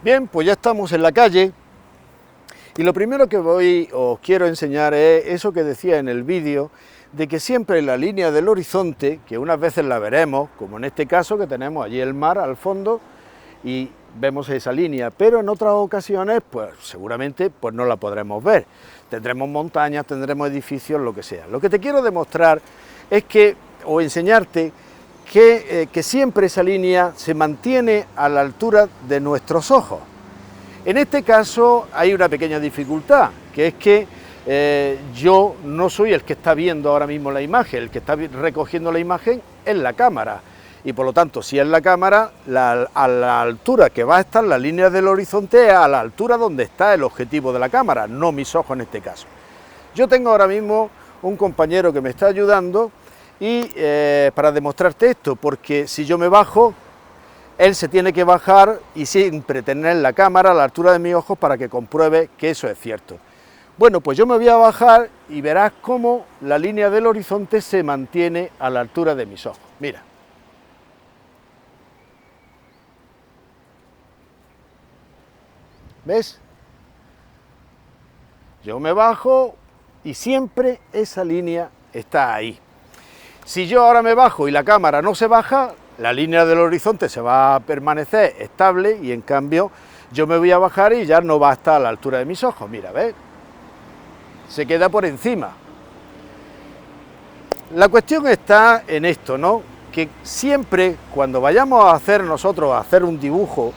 Bien, pues ya estamos en la calle y lo primero que os quiero enseñar es eso que decía en el vídeo, de que siempre la línea del horizonte, que unas veces la veremos, como en este caso que tenemos allí el mar al fondo y vemos esa línea, pero en otras ocasiones pues seguramente pues no la podremos ver, tendremos montañas, tendremos edificios, lo que sea. Lo que te quiero demostrar es que, o enseñarte, que siempre esa línea se mantiene a la altura de nuestros ojos. En este caso hay una pequeña dificultad, que es que yo no soy el que está viendo ahora mismo la imagen, el que está recogiendo la imagen es la cámara, y por lo tanto, si es la cámara, a la altura que va a estar la línea del horizonte es a la altura donde está el objetivo de la cámara, no mis ojos en este caso. Yo tengo ahora mismo un compañero que me está ayudando y para demostrarte esto, porque si yo me bajo, él se tiene que bajar y siempre tener la cámara a la altura de mis ojos para que compruebe que eso es cierto. Bueno, pues yo me voy a bajar y verás cómo la línea del horizonte se mantiene a la altura de mis ojos. Mira. ¿Ves? Yo me bajo y siempre esa línea está ahí. Si yo ahora me bajo y la cámara no se baja, la línea del horizonte se va a permanecer estable y en cambio yo me voy a bajar y ya no va a estar a la altura de mis ojos. Mira, ¿ves? Se queda por encima. La cuestión está en esto, ¿no? Que siempre cuando vayamos a hacer nosotros un dibujo,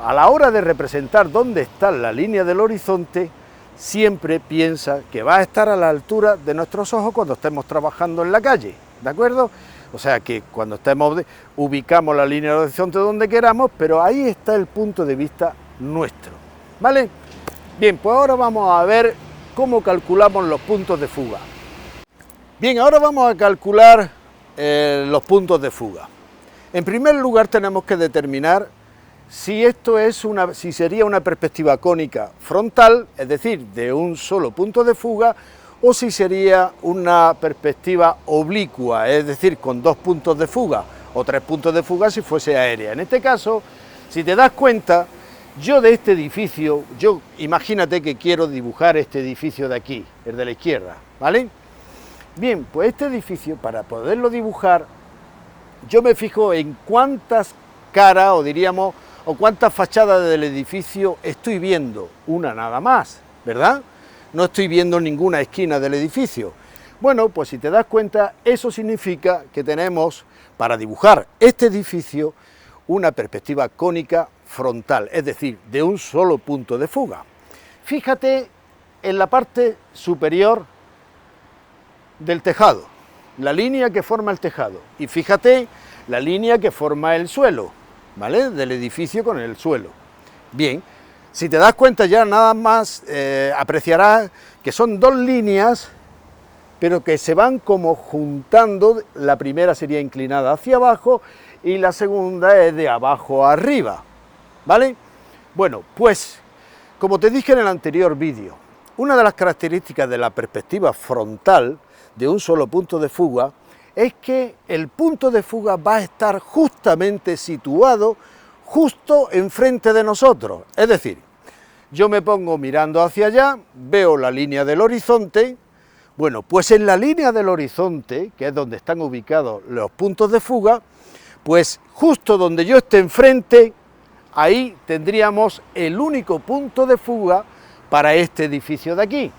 a la hora de representar dónde está la línea del horizonte, siempre piensa que va a estar a la altura de nuestros ojos cuando estemos trabajando en la calle, ¿de acuerdo? O sea que cuando estemos, ubicamos la línea del horizonte donde queramos, pero ahí está el punto de vista nuestro, ¿vale? Bien, pues ahora vamos a ver cómo calculamos los puntos de fuga. Bien, ahora vamos a calcular los puntos de fuga. En primer lugar tenemos que determinar si si sería una perspectiva cónica frontal, es decir, de un solo punto de fuga, o si sería una perspectiva oblicua, es decir, con dos puntos de fuga, o tres puntos de fuga si fuese aérea. En este caso, si te das cuenta, yo de este edificio, imagínate que quiero dibujar este edificio de aquí, el de la izquierda, ¿vale? Bien, pues este edificio, para poderlo dibujar, yo me fijo en cuántas caras, o cuántas fachadas del edificio estoy viendo, una nada más, ¿verdad? No estoy viendo ninguna esquina del edificio. Bueno, pues si te das cuenta, eso significa que tenemos, para dibujar este edificio, una perspectiva cónica frontal, es decir, de un solo punto de fuga. Fíjate en la parte superior del tejado, la línea que forma el tejado, y fíjate la línea que forma el suelo, ¿vale? Del edificio con el suelo. Bien, si te das cuenta ya nada más apreciarás que son dos líneas, pero que se van como juntando. La primera sería inclinada hacia abajo y la segunda es de abajo a arriba, ¿vale? Bueno, pues como te dije en el anterior vídeo, una de las características de la perspectiva frontal de un solo punto de fuga es que el punto de fuga va a estar justamente situado justo enfrente de nosotros. Es decir, yo me pongo mirando hacia allá, veo la línea del horizonte. Bueno, pues en la línea del horizonte, que es donde están ubicados los puntos de fuga, pues justo donde yo esté enfrente, ahí tendríamos el único punto de fuga para este edificio de aquí.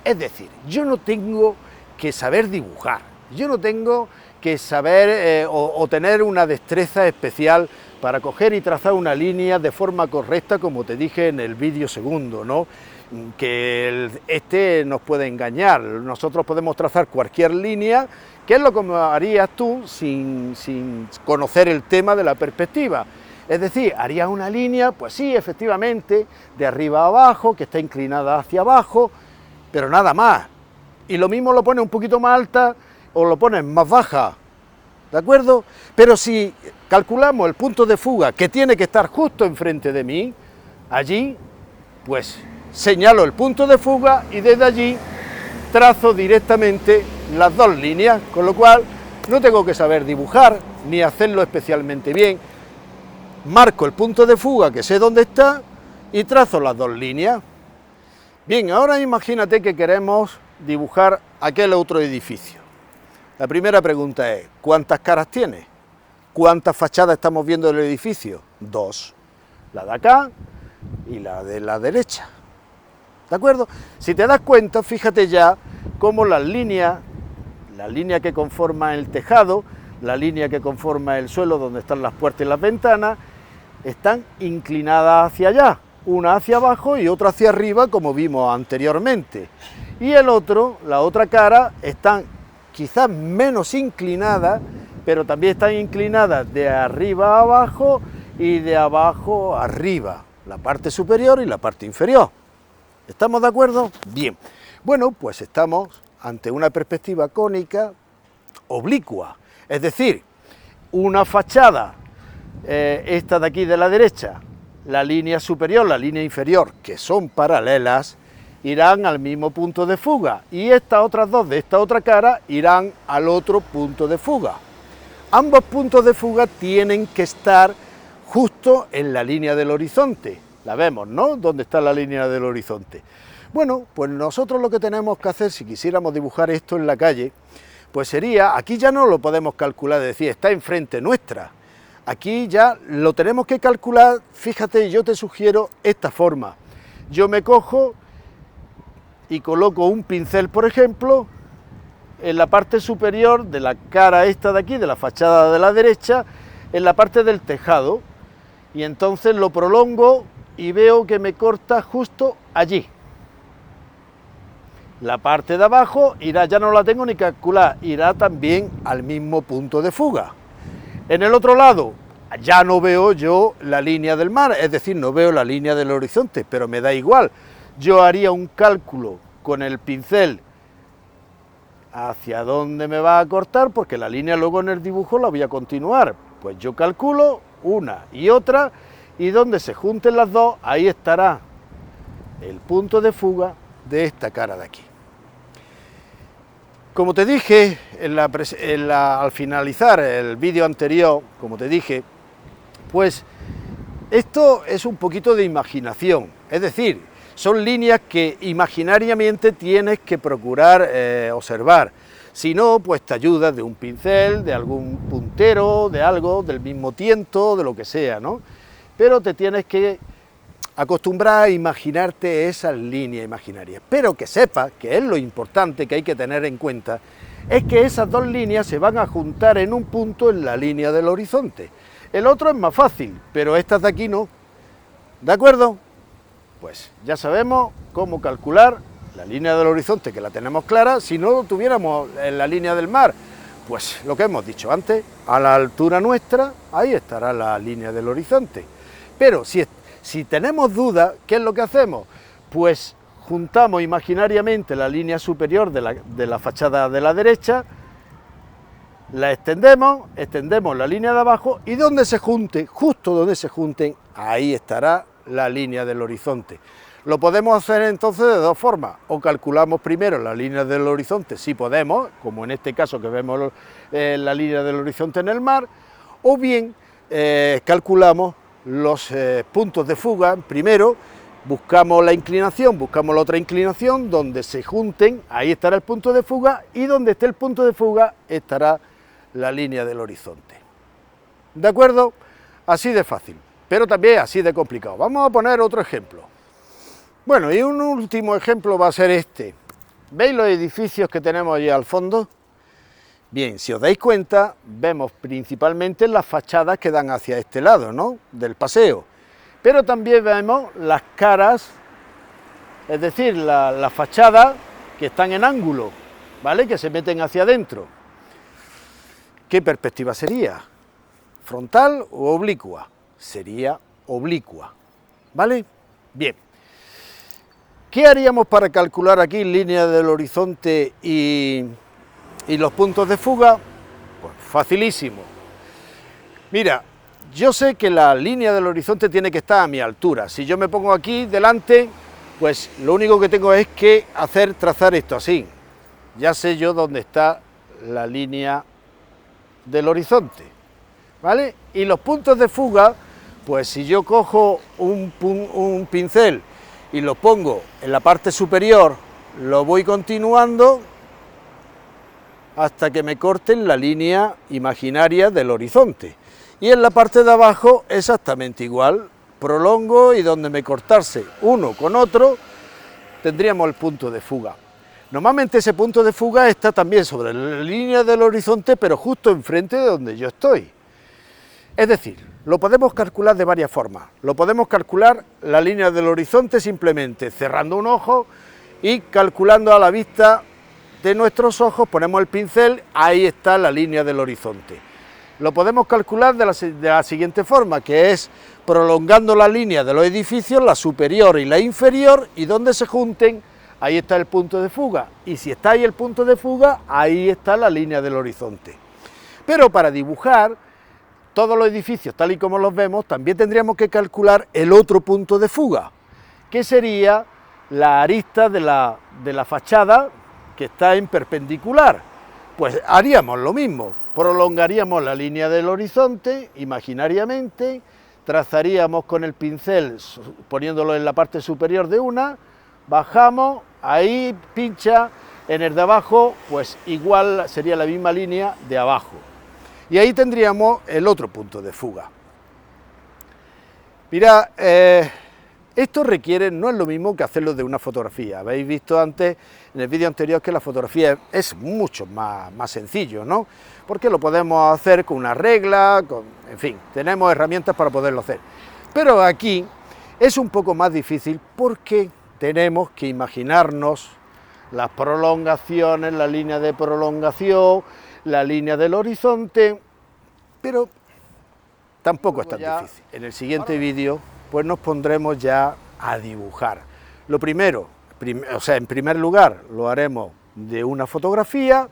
Es decir, yo no tengo que saber dibujar, yo no tengo que saber o tener una destreza especial para coger y trazar una línea de forma correcta, como te dije en el vídeo segundo, ¿no? Que este nos puede engañar. Nosotros podemos trazar cualquier línea, que es lo que harías tú sin conocer el tema de la perspectiva. Es decir, harías una línea, pues sí, efectivamente, de arriba a abajo, que está inclinada hacia abajo, pero nada más. Y lo mismo lo pones un poquito más alta o lo pones más baja, ¿de acuerdo? Pero si calculamos el punto de fuga, que tiene que estar justo enfrente de mí, allí, pues señalo el punto de fuga y desde allí trazo directamente las dos líneas, con lo cual no tengo que saber dibujar ni hacerlo especialmente bien. marco el punto de fuga, que sé dónde está, y trazo las dos líneas. Bien, ahora imagínate que queremos dibujar aquel otro edificio. La primera pregunta es, ¿cuántas caras tiene? ¿Cuántas fachadas estamos viendo del edificio? Dos. La de acá y la de la derecha. ¿De acuerdo? Si te das cuenta, fíjate ya cómo las líneas, la línea que conforma el tejado, la línea que conforma el suelo donde están las puertas y las ventanas, están inclinadas hacia allá, una hacia abajo y otra hacia arriba, como vimos anteriormente. Y el otro, la otra cara, están quizás menos inclinadas, pero también están inclinadas de arriba a abajo y de abajo a arriba, la parte superior y la parte inferior. ¿Estamos de acuerdo? Bien. Bueno, pues estamos ante una perspectiva cónica oblicua, es decir, una fachada, esta de aquí de la derecha, la línea superior, la línea inferior, que son paralelas, irán al mismo punto de fuga, y estas otras dos de esta otra cara irán al otro punto de fuga. Ambos puntos de fuga tienen que estar justo en la línea del horizonte. La vemos, ¿no? ¿Dónde está la línea del horizonte? Bueno, pues nosotros lo que tenemos que hacer, si quisiéramos dibujar esto en la calle, pues sería, aquí ya no lo podemos calcular, es decir, está enfrente nuestra. Aquí ya lo tenemos que calcular, fíjate, yo te sugiero esta forma. Yo me cojo y coloco un pincel, por ejemplo, en la parte superior de la cara esta de aquí, de la fachada de la derecha, en la parte del tejado, y entonces lo prolongo y veo que me corta justo allí. La parte de abajo irá, ya no la tengo ni calcular, irá también al mismo punto de fuga. En el otro lado ya no veo yo la línea del mar, es decir, no veo la línea del horizonte, pero me da igual. Yo haría un cálculo con el pincel hacia dónde me va a cortar, porque la línea luego en el dibujo la voy a continuar. Pues yo calculo una y otra, y donde se junten las dos, ahí estará el punto de fuga de esta cara de aquí. Como te dije al finalizar el vídeo anterior, como te dije, pues esto es un poquito de imaginación, es decir, son líneas que imaginariamente tienes que procurar observar. Si no, pues te ayudas de un pincel, de algún puntero, de algo, del mismo tiento, de lo que sea, ¿no? Pero te tienes que acostumbrar a imaginarte esas líneas imaginarias. Pero que sepas, que es lo importante que hay que tener en cuenta, es que esas dos líneas se van a juntar en un punto en la línea del horizonte. El otro es más fácil, pero estas de aquí no. ¿De acuerdo? Pues ya sabemos cómo calcular la línea del horizonte, que la tenemos clara. Si no lo tuviéramos en la línea del mar, pues lo que hemos dicho antes, a la altura nuestra, ahí estará la línea del horizonte. Pero si tenemos dudas, ¿qué es lo que hacemos? Pues juntamos imaginariamente la línea superior de la fachada de la derecha, la extendemos la línea de abajo, y donde se junte, justo donde se junten, ahí estará la línea del horizonte. Lo podemos hacer entonces de dos formas: o calculamos primero la línea del horizonte, si podemos, como en este caso que vemos la línea del horizonte en el mar, o bien calculamos los puntos de fuga primero, buscamos la inclinación, buscamos la otra inclinación, donde se junten, ahí estará el punto de fuga, y donde esté el punto de fuga estará la línea del horizonte. ¿De acuerdo? Así de fácil, pero también así de complicado. Vamos a poner otro ejemplo. Bueno, y un último ejemplo va a ser este. ¿Veis los edificios que tenemos allí al fondo? Bien, si os dais cuenta, vemos principalmente las fachadas que dan hacia este lado, ¿no?, del paseo. Pero también vemos las caras, es decir, las fachadas que están en ángulo, ¿vale?, que se meten hacia adentro. ¿Qué perspectiva sería? ¿Frontal o oblicua? Sería oblicua, ¿vale? Bien. ¿Qué haríamos para calcular aquí línea del horizonte y los puntos de fuga? Pues facilísimo. Mira, yo sé que la línea del horizonte tiene que estar a mi altura. Si yo me pongo aquí delante, pues lo único que tengo es que trazar esto así. Ya sé yo dónde está la línea del horizonte, ¿vale? Y los puntos de fuga, Pues si yo cojo un pincel y lo pongo en la parte superior, lo voy continuando hasta que me corten la línea imaginaria del horizonte. Y en la parte de abajo exactamente igual, prolongo y donde me cortase uno con otro, tendríamos el punto de fuga. Normalmente ese punto de fuga está también sobre la línea del horizonte, pero justo enfrente de donde yo estoy. Es decir, lo podemos calcular de varias formas. Lo podemos calcular la línea del horizonte simplemente cerrando un ojo y calculando a la vista de nuestros ojos, ponemos el pincel, ahí está la línea del horizonte. Lo podemos calcular de la siguiente forma, que es prolongando la línea de los edificios, la superior y la inferior, y donde se junten, ahí está el punto de fuga. Y si está ahí el punto de fuga, ahí está la línea del horizonte. Pero para dibujar todos los edificios tal y como los vemos, también tendríamos que calcular el otro punto de fuga, que sería la arista de la fachada que está en perpendicular. Pues haríamos lo mismo, prolongaríamos la línea del horizonte imaginariamente, trazaríamos con el pincel poniéndolo en la parte superior de una, bajamos, ahí pincha, en el de abajo pues igual sería la misma línea de abajo. Y ahí tendríamos el otro punto de fuga. Mira, esto requiere, no es lo mismo que hacerlo de una fotografía. Habéis visto antes, en el vídeo anterior, que la fotografía es mucho más sencillo, ¿no? Porque lo podemos hacer con una regla, en fin, tenemos herramientas para poderlo hacer. Pero aquí es un poco más difícil porque tenemos que imaginarnos las prolongaciones, la línea de prolongación, la línea del horizonte, pero tampoco es tan difícil. En el siguiente vídeo pues nos pondremos ya a dibujar. Lo primero, en primer lugar, lo haremos de una fotografía,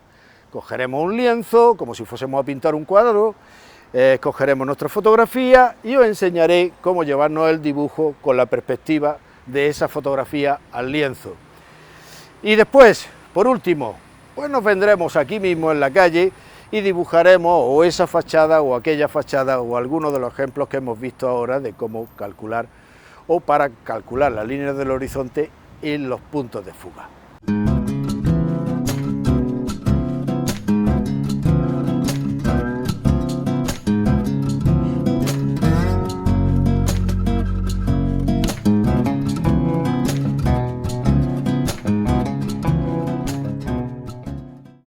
cogeremos un lienzo, como si fuésemos a pintar un cuadro, cogeremos nuestra fotografía y os enseñaré cómo llevarnos el dibujo con la perspectiva de esa fotografía al lienzo. Y después, por último, pues nos vendremos aquí mismo en la calle y dibujaremos o esa fachada o aquella fachada o alguno de los ejemplos que hemos visto ahora de cómo calcular o para calcular la línea del horizonte y los puntos de fuga.